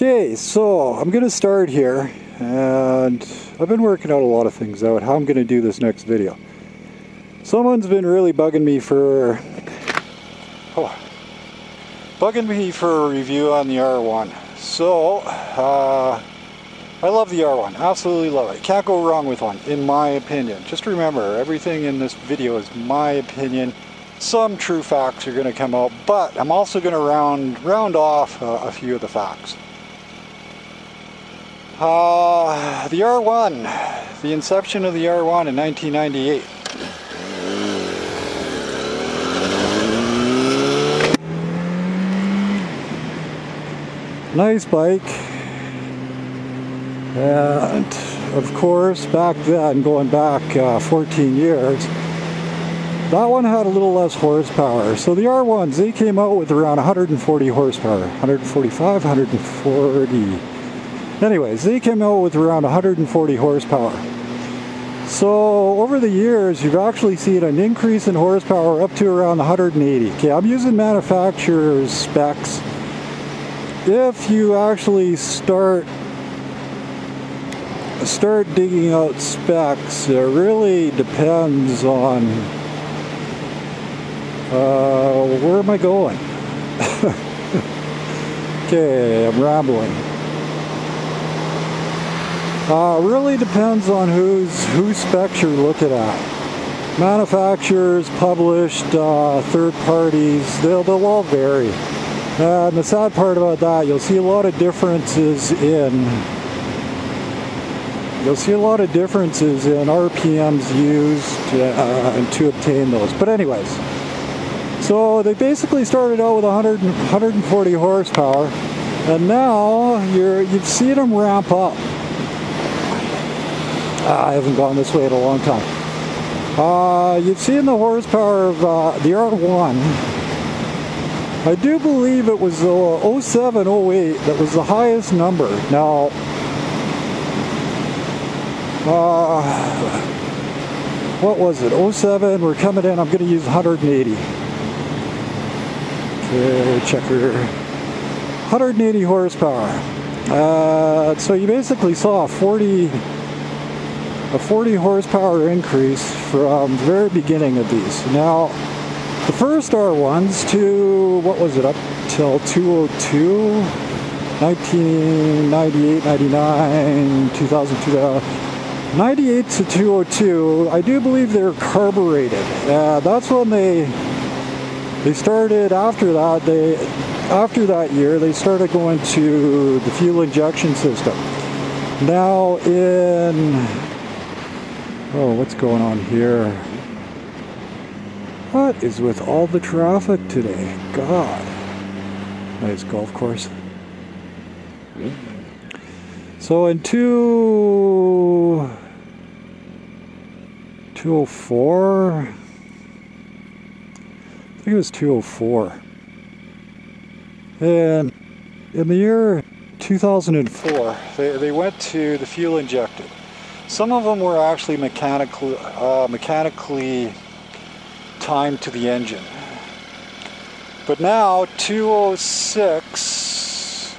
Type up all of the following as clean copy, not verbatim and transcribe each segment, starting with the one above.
Okay, so I'm going to start here, and I've been working out a lot of things out, how I'm going to do this next video. Someone's been really bugging me for a review on the R1. So, I love the R1, absolutely love it. Can't go wrong with one, in my opinion. Just remember, everything in this video is my opinion. Some true facts are going to come out, but I'm also going to round off a few of the facts. The R1, the inception of the R1 in 1998. Nice bike, and of course back then, going back 14 years, that one had a little less horsepower. So the R1s, they came out with around 140 horsepower, 145, 140. Anyways, they came out with around 140 horsepower. So over the years, you've actually seen an increase in horsepower up to around 180. Okay, I'm using manufacturer's specs. If you actually start digging out specs, it really depends on where am I going? Okay, I'm rambling. Really depends on whose specs you're looking at. Manufacturers, published, third parties, they'll all vary. And the sad part about that, you'll see a lot of differences in RPMs used to obtain those. But anyways, so they basically started out with 140 horsepower, and now you've seen them ramp up. I haven't gone this way in a long time. You've seen the horsepower of the R1. I do believe it was 07, 08 that was the highest number. Now, what was it? 07, we're coming in, I'm going to use 180. Okay, checker. 180 horsepower. So you basically saw a 40 horsepower increase from the very beginning of these. Now, the first R1s to, what was it, up till 202, 1998, 99, 2000, 98 to 202, I do believe they're carbureted. That's when they started, after that year, they started going to the fuel injection system. Now what's going on here? What is with all the traffic today? God. Nice golf course. So in 204, I think it was 204. And in the year 2004, they went to the fuel injected. Some of them were actually mechanically timed to the engine. But now 206,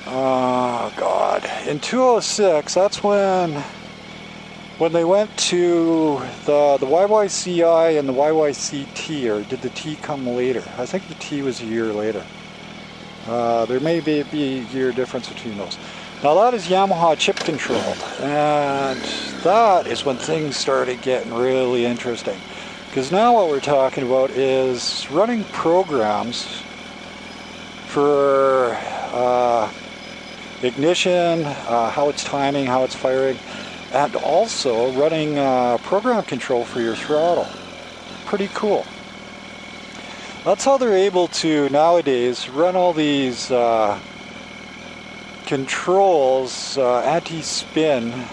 oh God, in 206, that's when they went to the YYCI and the YYCT, or did the T come later? I think the T was a year later. There may be a year difference between those. Now that is Yamaha chip controlled, and that is when things started getting really interesting. Because now what we're talking about is running programs for ignition, how it's timing, how it's firing, and also running program control for your throttle. Pretty cool. That's how they're able to nowadays run all these controls, anti-spin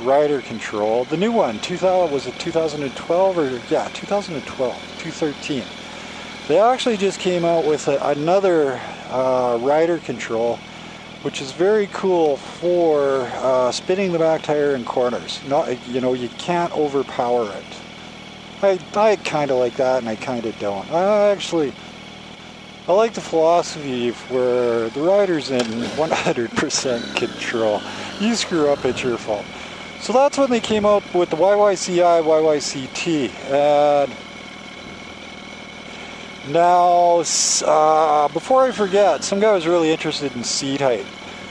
rider control. The new one, was it 2012 or yeah, 2012, 213. They actually just came out with another rider control, which is very cool for spinning the back tire in corners. You can't overpower it. I kind of like that, and I kind of don't. I I like the philosophy where the rider's in 100% control. You screw up, it's your fault. So that's when they came out with the YYCI, YYCT. And now, before I forget, some guy was really interested in seat height.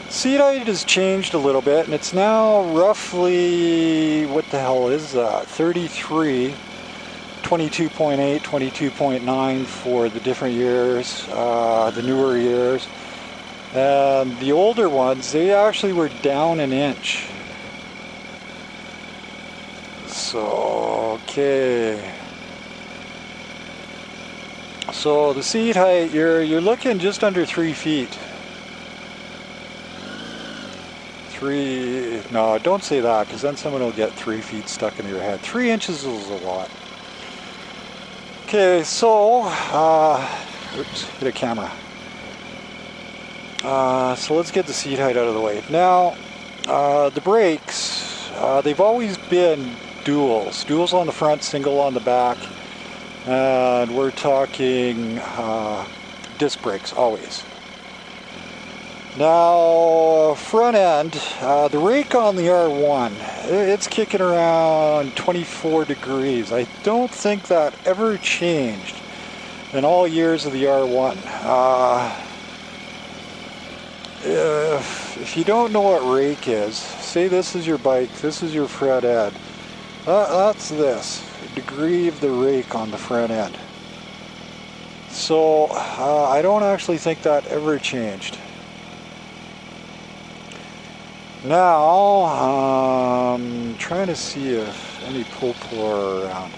Seat height has changed a little bit, and it's now roughly, what the hell is that? 33, 22.8, 22.9 for the different years, the newer years. And the older ones, they actually were down an inch. So, okay. So the seat height, you're looking just under 3 feet. No, don't say that, because then someone will get 3 feet stuck into your head. 3 inches is a lot. Okay, so, oops, hit a camera. So let's get the seat height out of the way. Now, the brakes, they've always been duals. Duals on the front, single on the back. And we're talking disc brakes, always. Now, front end, the rake on the R1, it's kicking around 24 degrees. I don't think that ever changed in all years of the R1. If you don't know what rake is, say this is your bike, this is your front end. That's this, degree of the rake on the front end. So, I don't actually think that ever changed. Now, I'm trying to see if any pull are around.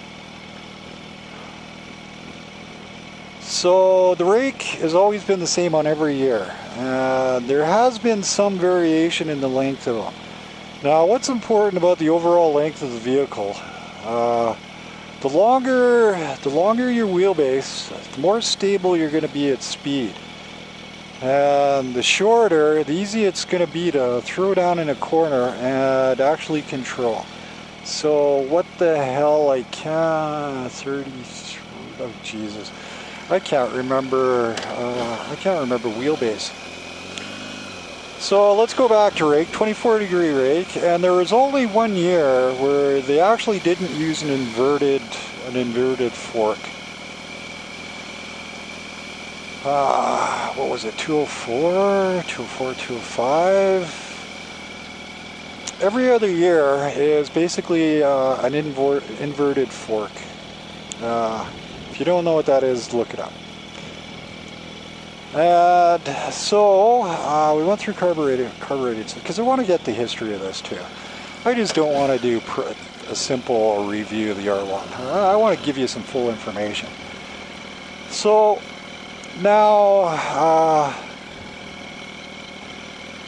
So the rake has always been the same on every year. There has been some variation in the length of them. Now, what's important about the overall length of the vehicle? The longer your wheelbase, the more stable you're going to be at speed. And the shorter, the easier it's going to be to throw down in a corner and actually control. So what the hell, I can't, 30, oh Jesus, I can't remember wheelbase. So let's go back to rake, 24 degree rake, and there was only 1 year where they actually didn't use an inverted fork. What was it, 204, 205? Every other year is basically an inverted fork. If you don't know what that is, look it up. And so we went through carbureted, because I want to get the history of this too. I just don't want to do a simple review of the R1. I want to give you some full information. So now,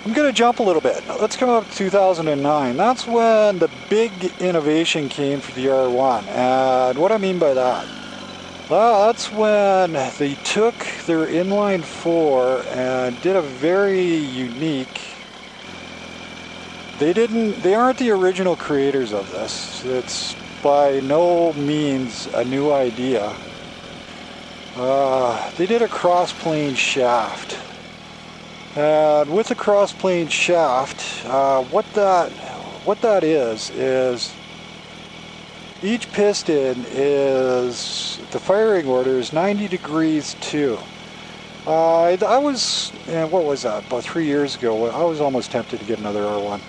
I'm going to jump a little bit. Let's come up to 2009. That's when the big innovation came for the R1. And what I mean by that? Well, that's when they took their inline 4 and did a very unique... They aren't the original creators of this. It's by no means a new idea. They did a cross-plane shaft, and with a cross-plane shaft, what that is each piston is, the firing order is 90 degrees too. I was, what was that, about 3 years ago, I was almost tempted to get another R1,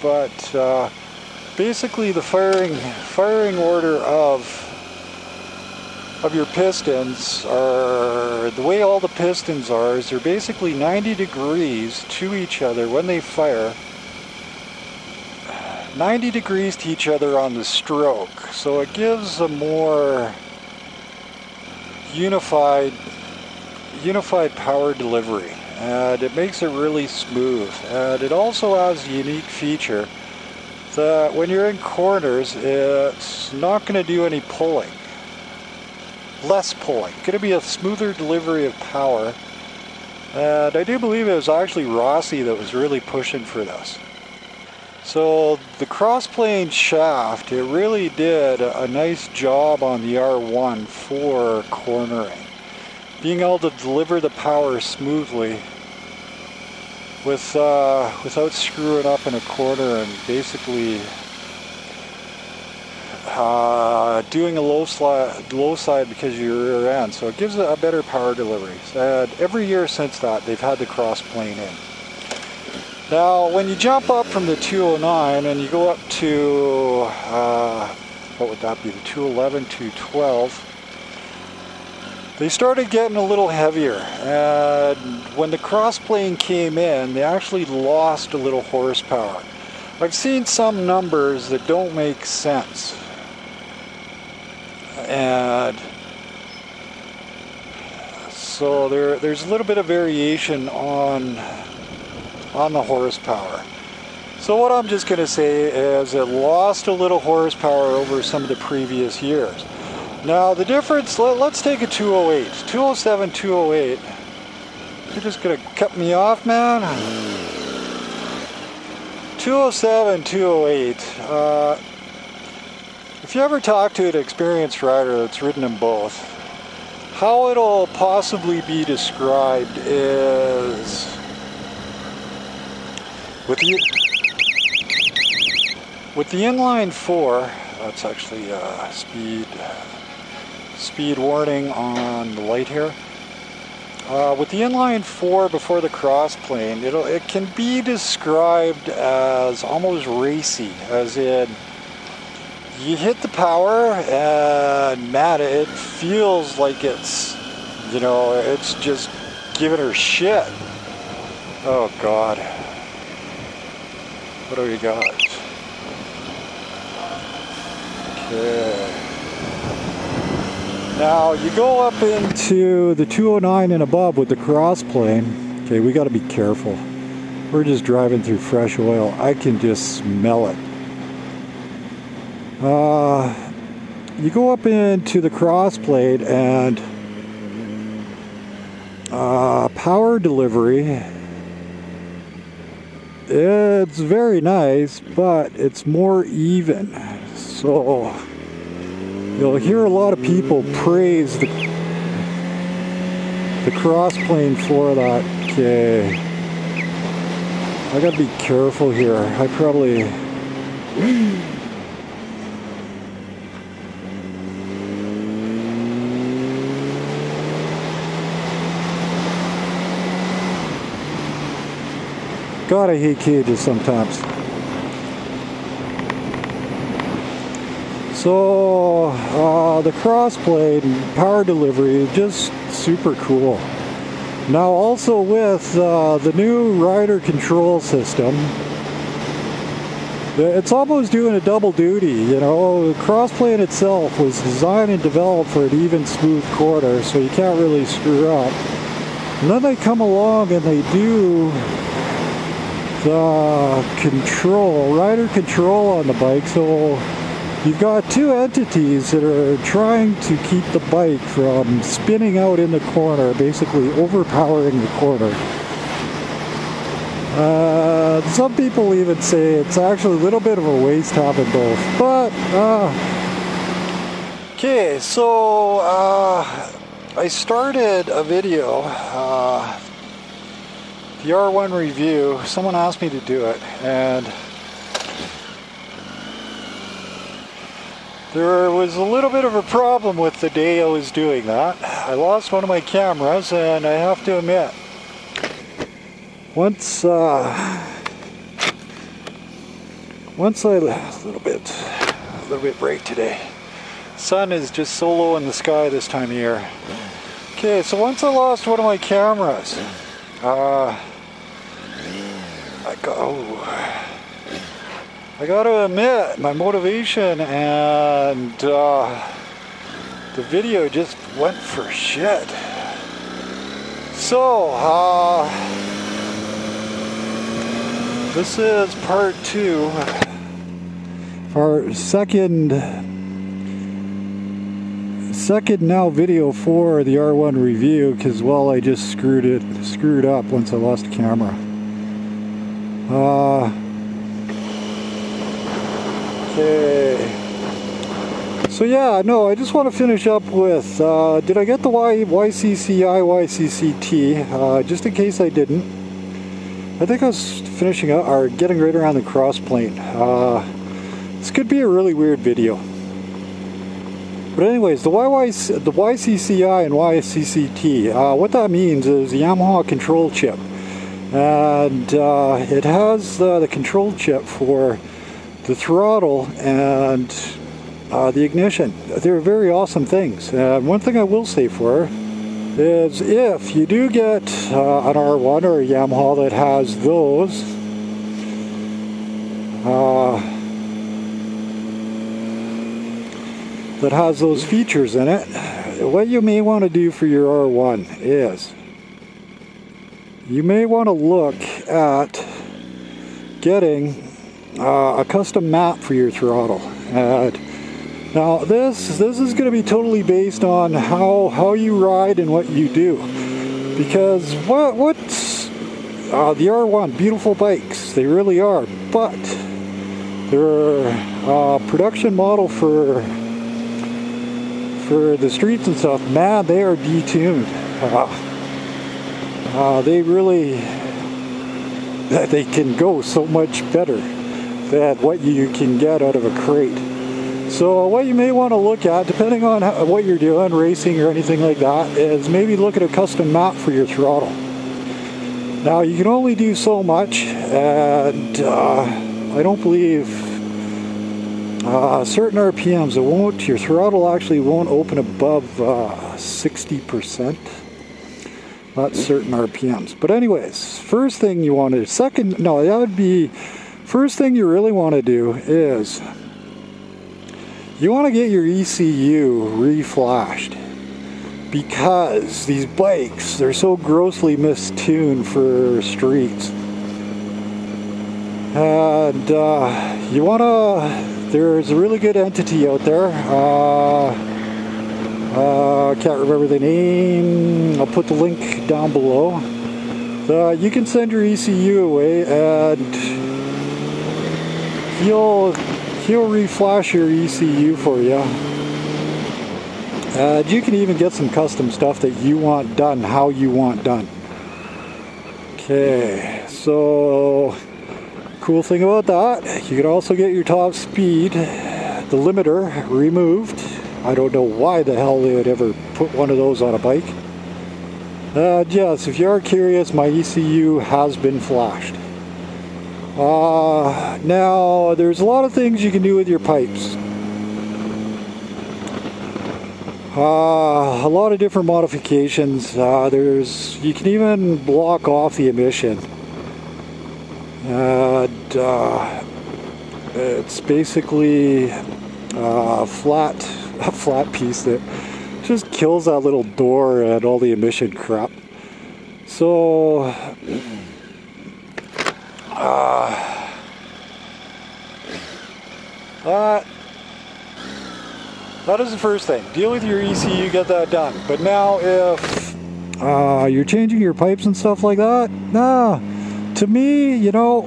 but basically the firing order of your pistons are, the way all the pistons are, is they're basically 90 degrees to each other when they fire, 90 degrees to each other on the stroke, so it gives a more unified power delivery, and it makes it really smooth. And it also has a unique feature that when you're in corners, it's not going to do any pulling. Less pulling. Going to be a smoother delivery of power. And I do believe it was actually Rossi that was really pushing for this. So the cross-plane shaft, it really did a nice job on the R1 for cornering. being able to deliver the power smoothly without screwing up in a corner and basically doing a low side because of your rear end. So it gives it a better power delivery. And every year since that, they've had the cross plane in. Now, when you jump up from the 209 and you go up to, what would that be, the 211, 212, they started getting a little heavier. And when the cross plane came in, they actually lost a little horsepower. I've seen some numbers that don't make sense. And so there's a little bit of variation on the horsepower. So what I'm just going to say is it lost a little horsepower over some of the previous years. Now the difference, let's take a 208, 207, 208. You're just going to cut me off, man? 207, 208. If you ever talk to an experienced rider that's ridden them both, how it'll possibly be described is with the inline 4, that's actually speed warning on the light here. With the inline 4 before the cross plane, it can be described as almost racy, as in you hit the power and man, it feels like it's, you know, it's just giving her shit. Oh God. What do we got? Okay. Now you go up into the 209 and above with the cross plane. Okay, we got to be careful. We're just driving through fresh oil. I can just smell it. You go up into the cross plate and power delivery, it's very nice, but it's more even. So you'll hear a lot of people praise the cross plane for that. Okay, I gotta be careful here. I probably God, I hate cages sometimes. So, the crossplate power delivery is just super cool. Now also with the new rider control system, it's almost doing a double duty, you know. The crossplane itself was designed and developed for an even smooth corner, so you can't really screw up. And then they come along and they do the control, rider control on the bike, so you've got two entities that are trying to keep the bike from spinning out in the corner, basically overpowering the corner. Some people even say it's actually a little bit of a waste having both, but okay, so I started a video, the R1 review. Someone asked me to do it, and there was a little bit of a problem with the day I was doing that. I lost one of my cameras, and I have to admit, once a little bit bright today. Sun is just so low in the sky this time of year. Okay, so once I lost one of my cameras, I gotta admit, my motivation and the video just went for shit. So, this is part 2, our second now video for the R1 review, because well, I just screwed up once I lost the camera. Okay, So yeah, no, I just want to finish up with, did I get the YCCI, YCCT? Just in case I didn't. I think I was finishing up, or getting right around the cross plane. This could be a really weird video. But anyways, the YCCI and YCCT, what that means is the Yamaha control chip. And it has the control chip for the throttle and the ignition. They're very awesome things. One thing I will say for her is if you do get an R1 or a Yamaha that has those, features in it, what you may want to do for your R1 is you may want to look at getting a custom map for your throttle. Now this is going to be totally based on how you ride and what you do, because what's the R1, beautiful bikes, they really are, but they're a production model for the streets and stuff. Man, they are detuned. They can go so much better than what you can get out of a crate. So what you may want to look at, depending on what you're doing, racing or anything like that, is maybe look at a custom map for your throttle. Now you can only do so much, and I don't believe certain RPMs, your throttle actually won't open above 60%. That's certain RPMs. But anyways, first thing you want to, first thing you really want to do is you want to get your ECU reflashed, because these bikes, they're so grossly mistuned for streets. And you want to, there's a really good entity out there, can't remember the name, I'll put the link down below. You can send your ECU away and he'll reflash your ECU for you. And you can even get some custom stuff that you want done, how you want done. Okay, so cool thing about that, you can also get your top speed, the limiter, removed. I don't know why the hell they would ever put one of those on a bike. Yes, if you are curious, my ECU has been flashed. Now, there's a lot of things you can do with your pipes. A lot of different modifications. You can even block off the emission. And it's basically a flat piece that just kills that little door and all the emission crap. So that is the first thing. Deal with your ECU, get that done. But now if you're changing your pipes and stuff like that, to me, you know,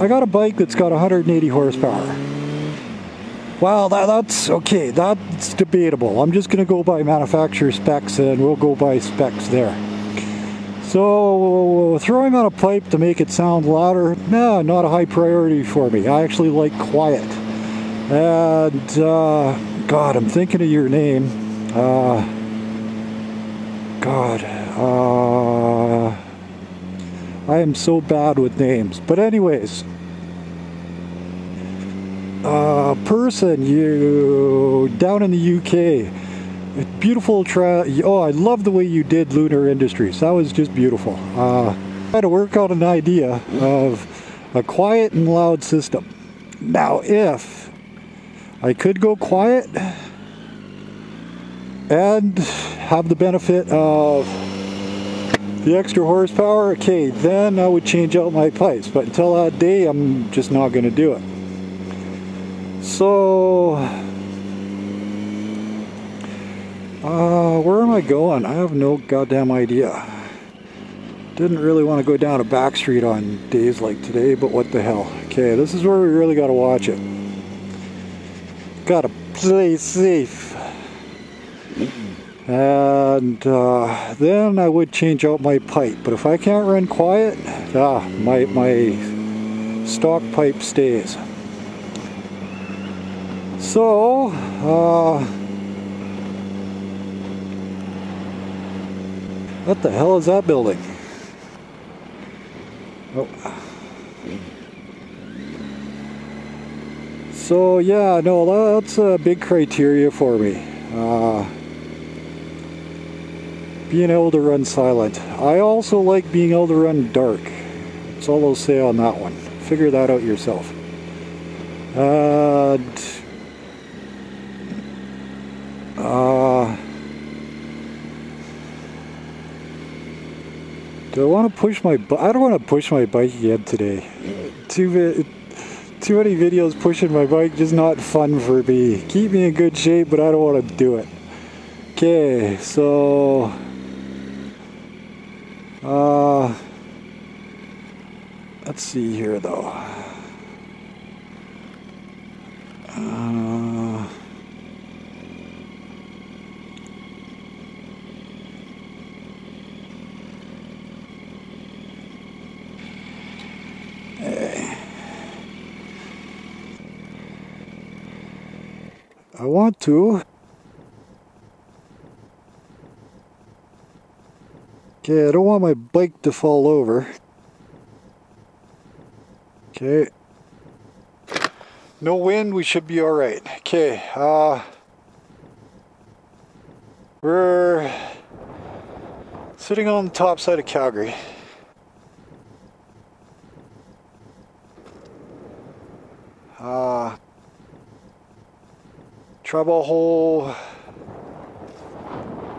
I got a bike that's got 180 horsepower. Well, that's okay, that's debatable. I'm just going to go by manufacturer specs and we'll go by specs there. So, throwing on a pipe to make it sound louder, not a high priority for me. I actually like quiet. And, God, I'm thinking of your name. I am so bad with names. But anyways, person, you down in the UK, beautiful oh, I love the way you did Lunar Industries. That was just beautiful. I had to work out an idea of a quiet and loud system. Now, if I could go quiet and have the benefit of the extra horsepower, okay, then I would change out my pipes. But until that day, I'm just not going to do it. So, where am I going? I have no goddamn idea. Didn't really want to go down a back street on days like today, but what the hell. Okay, this is where we really got to watch it. Got a play safe. And then I would change out my pipe. But if I can't run quiet, my stock pipe stays. So, what the hell is that building? Oh. So yeah, no, that's a big criteria for me. Being able to run silent. I also like being able to run dark. That's all I'll say on that one. Figure that out yourself. And do I want to push my I don't want to push my bike again today. Too many videos pushing my bike, just not fun for me. Keep me in good shape, but I don't want to do it. Okay, so let's see here though. I want to. Okay, I don't want my bike to fall over. Okay. No wind, we should be alright. Okay, we're sitting on the top side of Calgary. Travel hole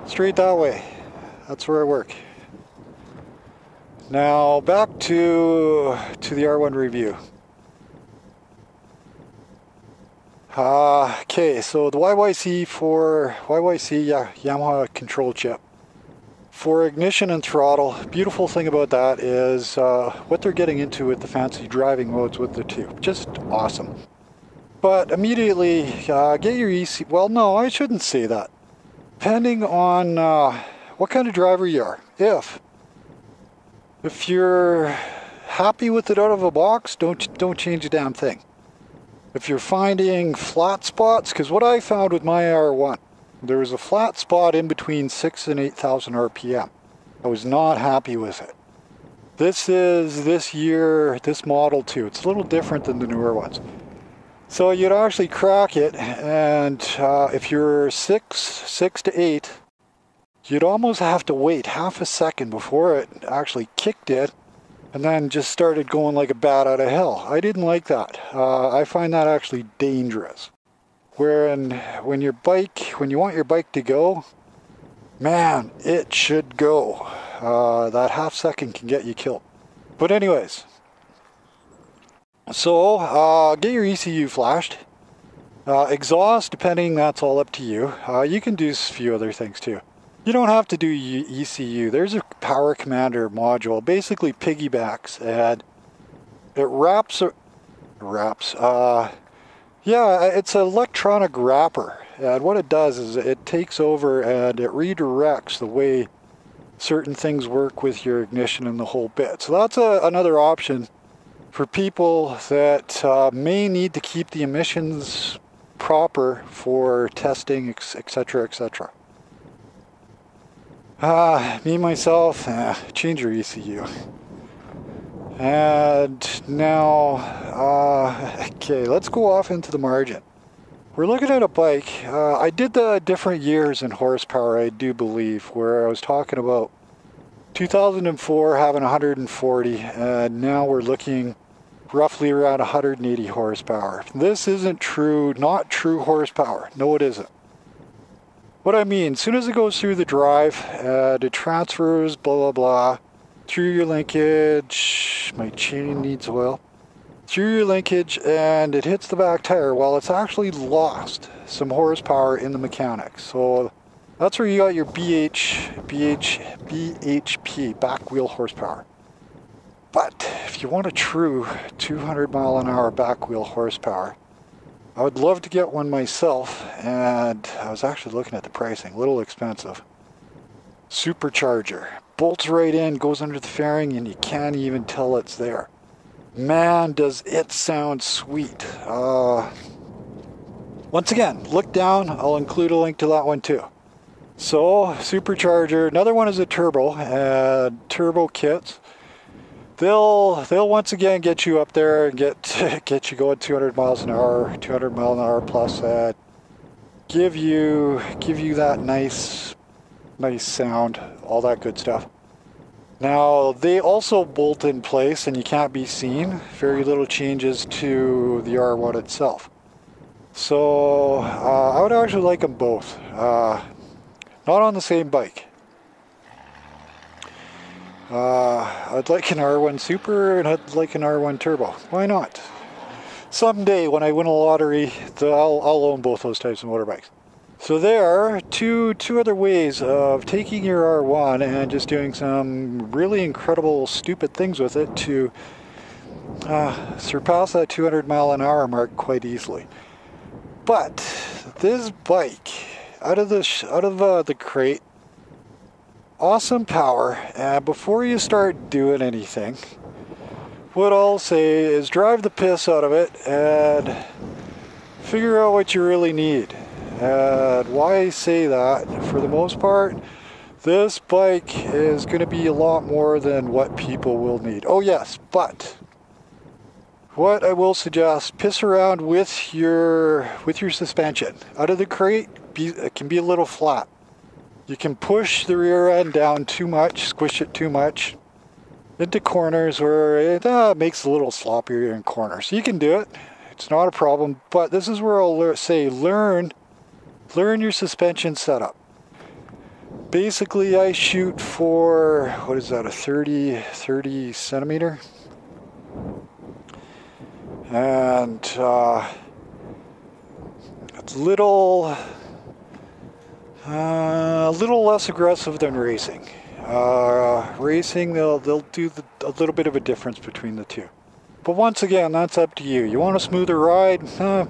straight that way. That's where I work. Now back to the R1 review. Okay, so the YYC Yamaha control chip for ignition and throttle. Beautiful thing about that is what they're getting into with the fancy driving modes with the two. Just awesome. But immediately get your ECU. Well, no, I shouldn't say that. Depending on what kind of driver you are. If you're happy with it out of a box, don't change a damn thing. If you're finding flat spots, because what I found with my R1, there was a flat spot in between 6,000 and 8,000 RPM. I was not happy with it. This is this year, this model too. It's a little different than the newer ones. So you'd actually crack it, and if you're 6 to 8, you'd almost have to wait half a second before it actually kicked it, and then just started going like a bat out of hell. I didn't like that. I find that actually dangerous. When you want your bike to go, man, it should go. That half second can get you killed. But anyways, so get your ECU flashed. Exhaust, depending, that's all up to you. You can do a few other things too. You don't have to do ECU. There's a power commander module, basically piggybacks, and it wraps. Yeah, it's an electronic wrapper, and what it does is it takes over and it redirects the way certain things work with your ignition and the whole bit. So that's another option for people that may need to keep the emissions proper for testing, etc., etc. Me, myself, change your ECU. And now, okay, let's go off into the margin. We're looking at a bike. I did the different years in horsepower, I do believe, where I was talking about 2004 having 140, and now we're looking roughly around 180 horsepower. This isn't true, not true horsepower. No, it isn't. What I mean, as soon as it goes through the drive, it transfers, blah, blah, blah, through your linkage, my chain needs oil, through your linkage, and it hits the back tire. Well, it's actually lost some horsepower in the mechanics. So that's where you got your BHP, back wheel horsepower. But if you want a true 200 mile an hour back wheel horsepower, I would love to get one myself, and I was actually looking at the pricing, a little expensive. Supercharger. Bolts right in, goes under the fairing, and you can't even tell it's there. Man, does it sound sweet. Once again, look down, I'll include a link to that one too. So, Supercharger, another one is a turbo, and turbo kits. They'll once again get you up there and get you going 200 miles an hour, 200 mile an hour plus, give you that nice sound, all that good stuff. Now, they also bolt in place and you can't be seen. Very little changes to the R1 itself. So, I would actually like them both. Not on the same bike. I'd like an R1 Super and I'd like an R1 Turbo. Why not? Someday when I win a lottery, I'll own both those types of motorbikes. So there are two other ways of taking your R1 and just doing some really incredible, stupid things with it to surpass that 200 mile an hour mark quite easily. But this bike, out of the crate, awesome power. And before you start doing anything, what I'll say is drive the piss out of it and figure out what you really need. And why I say that, for the most part, this bike is going to be a lot more than what people will need. Oh yes, but what I will suggest, piss around with your suspension. Out of the crate, it can be a little flat. You can push the rear end down too much, squish it too much into corners where it makes a little sloppier in corners. You can do it. It's not a problem, but this is where I'll say learn your suspension setup. Basically, I shoot for, what is that, a 30 centimeter? And it's a little less aggressive than racing. Racing, they'll do a little bit of a difference between the two. But once again, that's up to you. You want a smoother ride?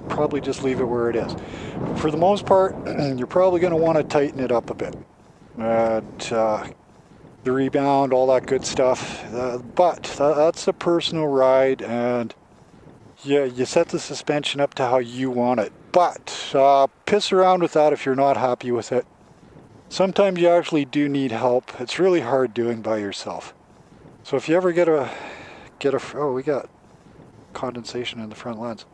Probably just leave it where it is. But for the most part, you're probably going to want to tighten it up a bit. The rebound, all that good stuff. But that's a personal ride, and yeah, you set the suspension up to how you want it. But piss around with that if you're not happy with it. Sometimes you actually do need help. It's really hard doing by yourself. So if you ever oh, we got condensation in the front lens.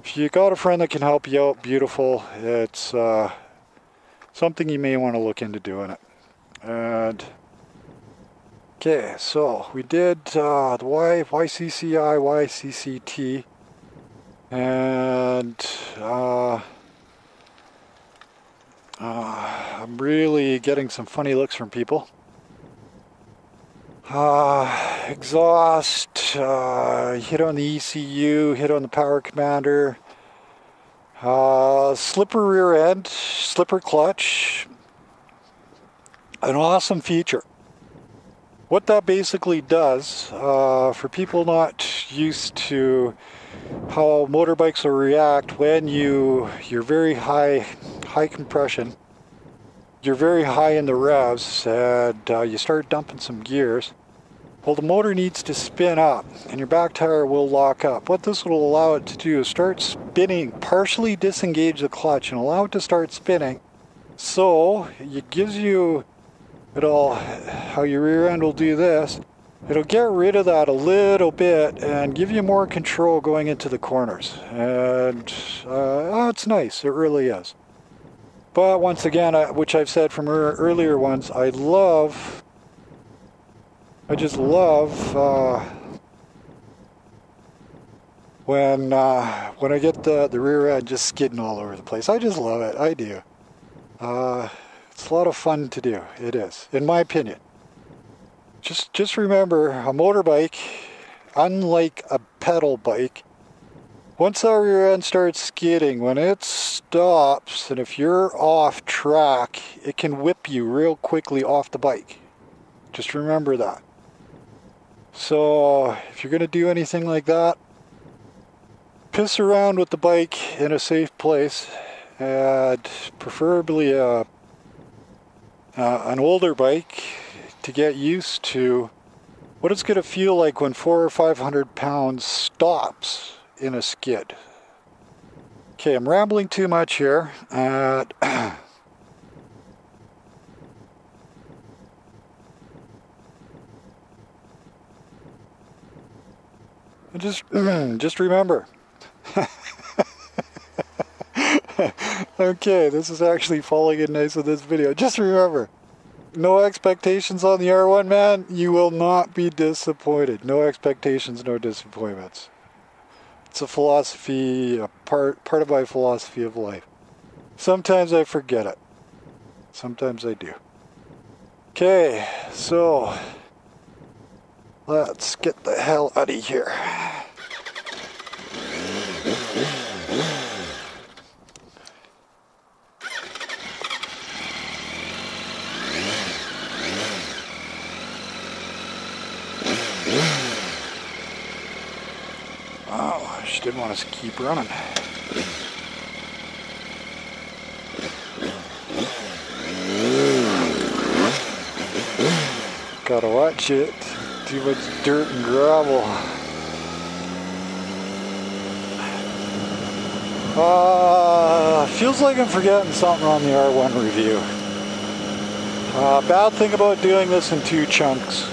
If you got a friend that can help you out, beautiful. It's something you may want to look into doing it. And okay, so we did the YCCI, YCCT, and I'm really getting some funny looks from people. Exhaust, hit on the ECU, hit on the power commander, slipper rear end, slipper clutch, an awesome feature. What that basically does, for people not used to how motorbikes will react when you're very high compression, you're very high in the revs, and you start dumping some gears. Well, the motor needs to spin up, and your back tire will lock up. What this will allow it to do is start spinning, partially disengage the clutch, and allow it to start spinning. So it gives you how your rear end will do this. It'll get rid of that a little bit and give you more control going into the corners. And it's nice, it really is. But once again, which I've said from earlier ones, I just love when I get the rear end just skidding all over the place. I just love it. I do. It's a lot of fun to do. It is, in my opinion. Just remember, a motorbike, unlike a pedal bike, once that rear end starts skidding, when it stops, and if you're off track, it can whip you real quickly off the bike. Just remember that. So if you're going to do anything like that, piss around with the bike in a safe place, and preferably an older bike to get used to what it's going to feel like when 400 or 500 pounds stops in a skid. Okay, I'm rambling too much here. Just remember. Okay, this is actually falling in nice with this video. Just remember, no expectations on the R1, man. You will not be disappointed. No expectations, no disappointments. It's a philosophy, a part of my philosophy of life. Sometimes I forget it. Sometimes I do. Okay, so let's get the hell out of here. Oh, I just didn't want us to keep running. Gotta watch it. Too much dirt and gravel. Feels like I'm forgetting something on the R1 review. Bad thing about doing this in 2 chunks.